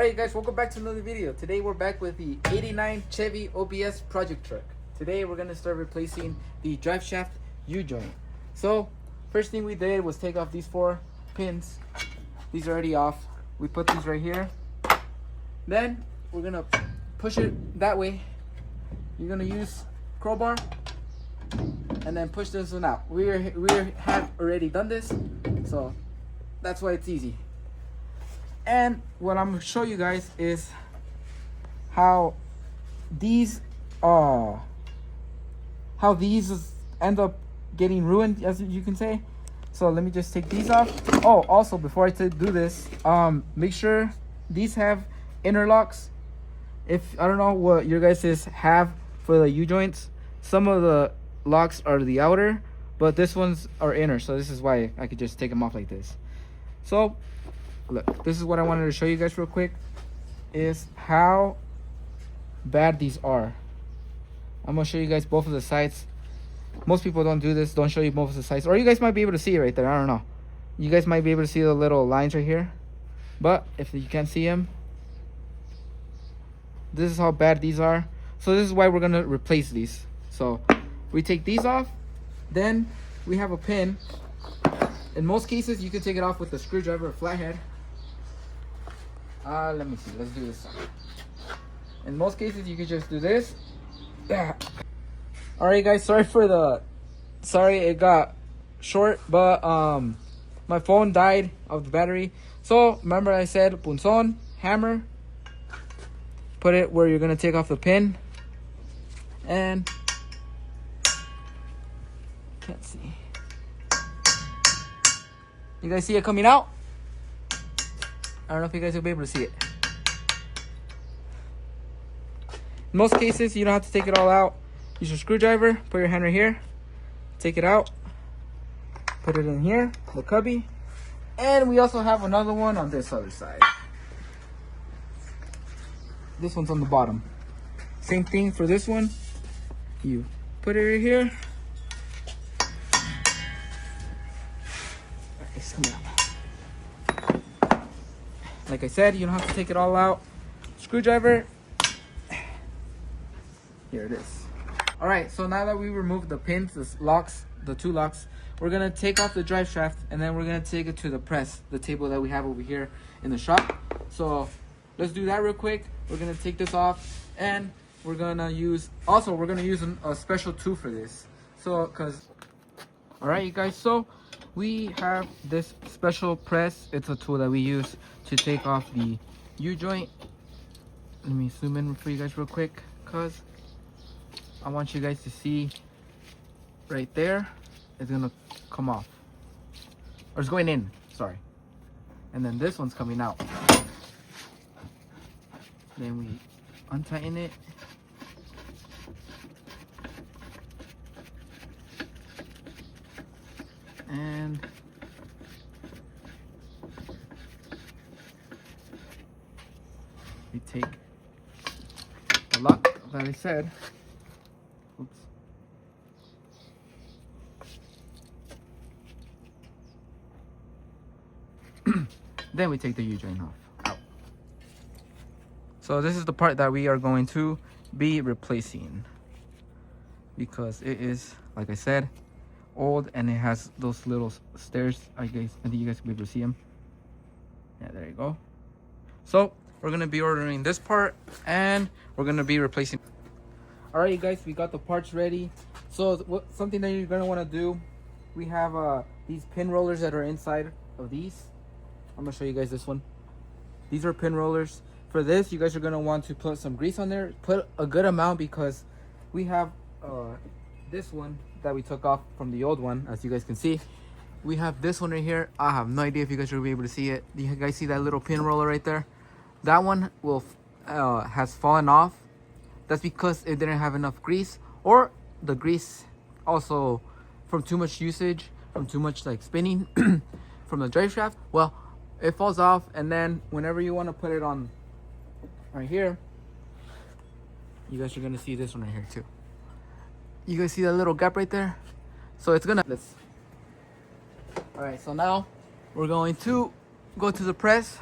Alright guys, welcome back to another video. Today we're back with the 89 Chevy OBS project truck. Today we're going to start replacing the drive shaft U-joint. So first thing we did was take off these 4 pins. These are already off. We put these right here. Then we're going to push it that way. You're going to use crowbar and then push this one out. We have already done this, so that's why it's easy. And what I'm going to show you guys is how these end up getting ruined, as you can say. So let me just take these off. Oh, also before I do this, make sure these have interlocks. If I don't know what your guys have for the U-joints, some of the locks are the outer, but this ones are inner, so this is why I could just take them off like this. So look, this is what I wanted to show you guys real quick, is how bad these are. I'm gonna show you guys both of the sides. Most people don't do this, don't show you both of the sides, or you guys might be able to see it right there. I don't know, you guys might be able to see the little lines right here, but if you can't see them, this is how bad these are. So this is why we're gonna replace these. So we take these off, then we have a pin. In most cases you can take it off with a screwdriver or flathead. Let me see, let's do this. In most cases you can just do this. Alright guys, sorry it got short, but my phone died of the battery. So remember I said punzon, hammer, put it where you're gonna take off the pin, and can't see. You guys see it coming out? I don't know if you guys will be able to see it. In most cases, you don't have to take it all out. Use your screwdriver, put your hand right here, take it out, put it in here, the cubby, and we also have another one on this other side. This one's on the bottom. Same thing for this one. You put it right here. It's coming out. Like I said, you don't have to take it all out. Screwdriver. Here it is. Alright, so now that we removed the pins, the locks, the 2 locks, we're going to take off the drive shaft, and then we're going to take it to the press, the table that we have over here in the shop. So let's do that real quick. We're going to take this off, and we're going to use, also we're going to use a special tool for this. So, alright you guys, so we have this special press. It's a tool that we use to take off the U-joint. Let me zoom in for you guys real quick, because I want you guys to see right there. It's gonna come off, or it's going in, sorry, and then this one's coming out. Then we untighten it, and we take the lock that I said. Oops. Then we take the U-joint out. So this is the part that we are going to be replacing, because it is, like I said, old, and it has those little stairs. I think you guys will be able to see them. Yeah, there you go. So we're gonna be ordering this part, and we're gonna be replacing. All right you guys, we got the parts ready. So something that you're gonna want to do, we have these pin rollers that are inside of these. I'm gonna show you guys this one. These are pin rollers. For this, you guys are gonna want to put some grease on there. Put a good amount, because we have this one that we took off from the old one. As you guys can see, we have this one right here. I have no idea if you guys will be able to see it. Do you guys see that little pin roller right there? That one has fallen off. That's because it didn't have enough grease, or the grease also from too much usage, from too much like spinning from the drive shaft. Well, it falls off, and then whenever you want to put it on right here, you guys are gonna see this one right here too. You guys see that little gap right there? So it's gonna, all right, so now we're going to go to the press,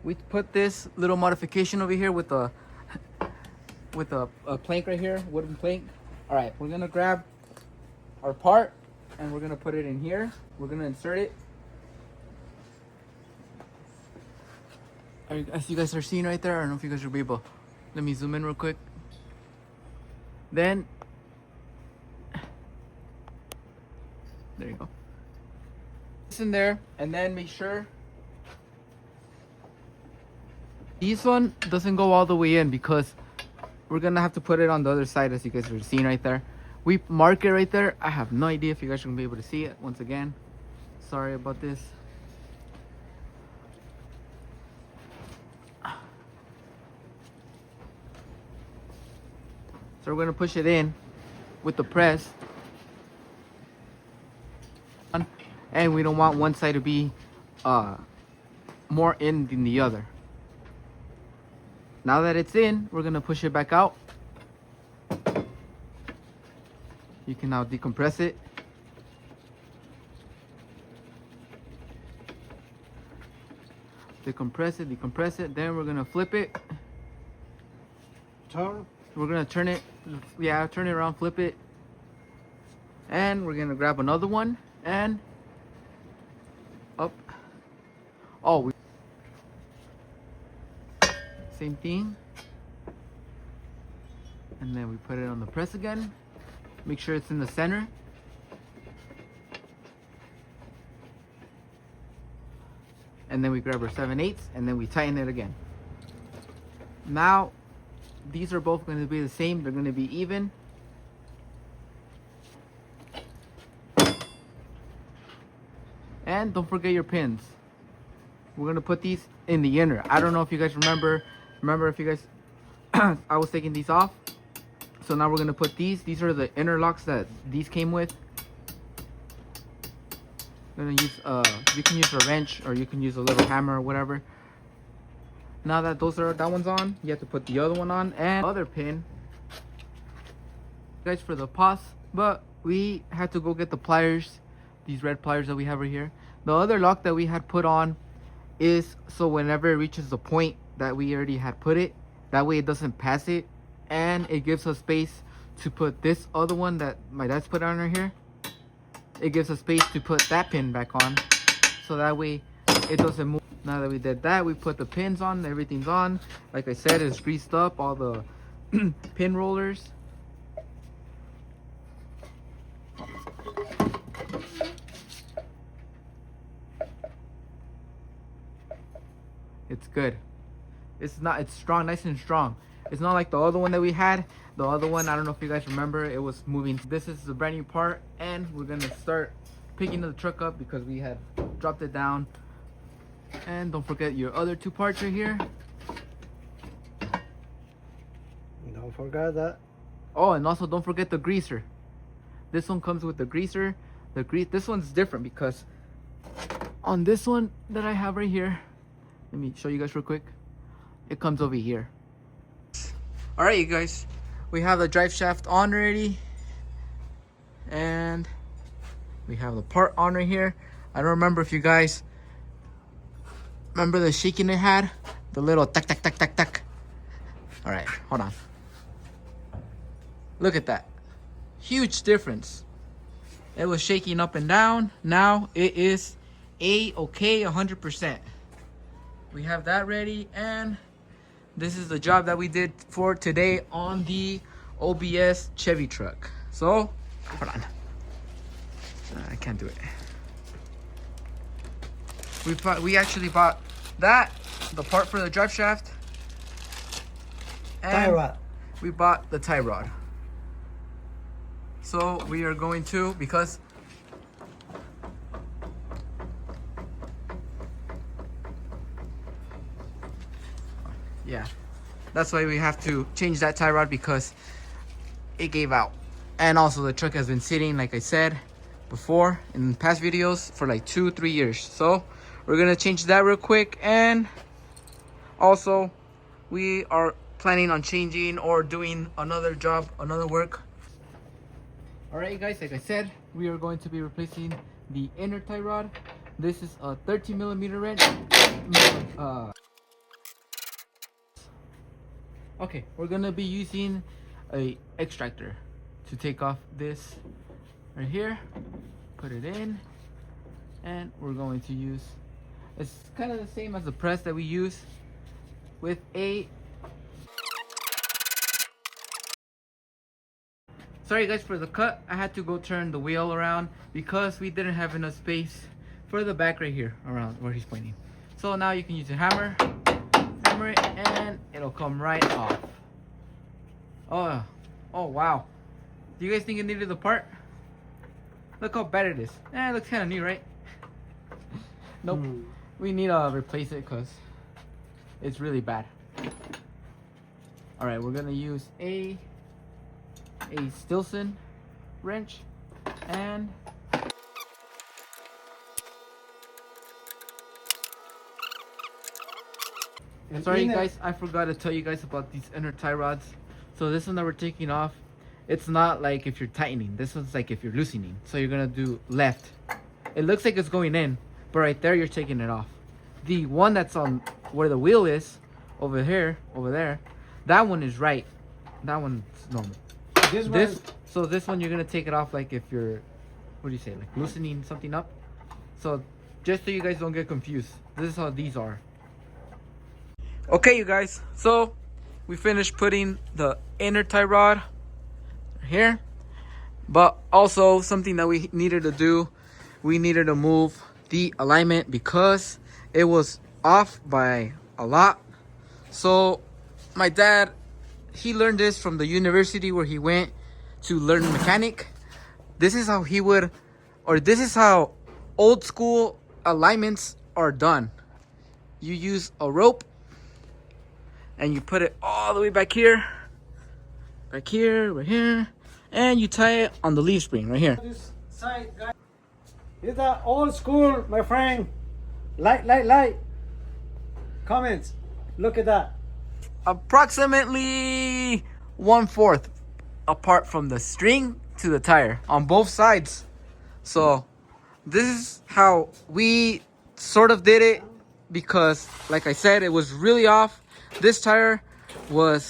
we put this little modification over here with a plank right here, wooden plank. All right, we're gonna grab our part and we're gonna put it in here. We're gonna insert it. As you guys are seeing right there, I don't know if you guys will be able. Let me zoom in real quick. Then, there you go. This in there, and then make sure this one doesn't go all the way in because we're gonna have to put it on the other side, as you guys are seeing right there. We mark it right there. I have no idea if you guys are gonna be able to see it. Once again, sorry about this. So we're gonna push it in with the press, and we don't want one side to be more in than the other. Now that it's in, we're gonna push it back out. You can now decompress it. Decompress it. Then we're gonna flip it. Turn. We're gonna turn it, yeah, turn it around, flip it. And we're gonna grab another one and up. Oh, same thing. And then we put it on the press again. Make sure it's in the center. And then we grab our 7/8 and then we tighten it again. Now, these are both going to be the same. They're going to be even. And don't forget your pins. We're going to put these in the inner. I don't know if you guys remember if you guys, I was taking these off. So now we're going to put these. These are the inner locks that these came with. I'm going to use, you can use a wrench or you can use a little hammer or whatever. Now that that one's on, you have to put the other one on and other pin. Guys, for the pause, but we had to go get the pliers, these red pliers that we have right here. The other lock that we had put on is so whenever it reaches the point that we already had put it, that way it doesn't pass it, and it gives us space to put this other one that my dad's put on right here. It gives us space to put that pin back on, so that way it doesn't move. Now that we did that, we put the pins on, everything's on. Like I said, it's greased up, all the pin rollers. It's good. It's strong, nice and strong. It's not like the other one that we had. The other one, I don't know if you guys remember, it was moving. This is a brand new part, and we're gonna start picking the truck up because we had dropped it down. And don't forget your other two parts right here. Don't forget that. Oh, and also don't forget the greaser. This one comes with the greaser. This one's different because on this one that I have right here, let me show you guys real quick. It comes over here. All right, you guys, we have the drive shaft on already, and we have the part on right here. I don't remember if you guys remember the shaking it had, the little tack tack tack tack tack. All right, hold on. Look at that, huge difference. It was shaking up and down. Now it is okay, 100%. We have that ready, and this is the job that we did for today on the OBS Chevy truck. So, hold on. I can't do it. We actually bought that, the part for the drive shaft, and tie rod. We bought the tie rod. So we are going to, because yeah, that's why we have to change that tie rod because it gave out. And also the truck has been sitting, like I said before in past videos, for like 2-3 years. So we're gonna change that real quick, and also we are planning on changing or doing another job, another work. All right, guys, like I said, we are going to be replacing the inner tie rod. This is a 13mm wrench. Okay, we're gonna be using a extractor to take off this right here, put it in, and we're going to use, it's kind of the same as the press that we use with a, sorry guys for the cut, I had to go turn the wheel around because we didn't have enough space for the back right here around where he's pointing. So now you can use a hammer it, and it'll come right off. Oh wow, do you guys think it needed the part? Look how bad it is. It looks kind of new, right? Nope. We need to replace it because it's really bad. All right, we're gonna use a Stilson wrench and sorry guys, I forgot to tell you guys about these inner tie rods. So this one that we're taking off, it's not like if you're tightening. This one's like if you're loosening. So you're gonna do left. It looks like it's going in, but right there you're taking it off. The one that's on where the wheel is, over here, over there, that one is right. That one's normal. So this one you're gonna take it off like if you're, what do you say, like loosening something up. So just so you guys don't get confused, this is how these are. Okay, you guys, so we finished putting the inner tie rod here, but also something that we needed to do, we needed to move the alignment because it was off by a lot. So my dad, he learned this from the university where he went to learn mechanic. This is how he would, or this is how old school alignments are done. You use a rope and you put it all the way back here, right here, and you tie it on the leaf spring right here. This side, guys. It's the old school, my friend. Light. Comments. Look at that. Approximately 1/4 apart from the string to the tire on both sides. So this is how we sort of did it because, like I said, it was really off. This tire was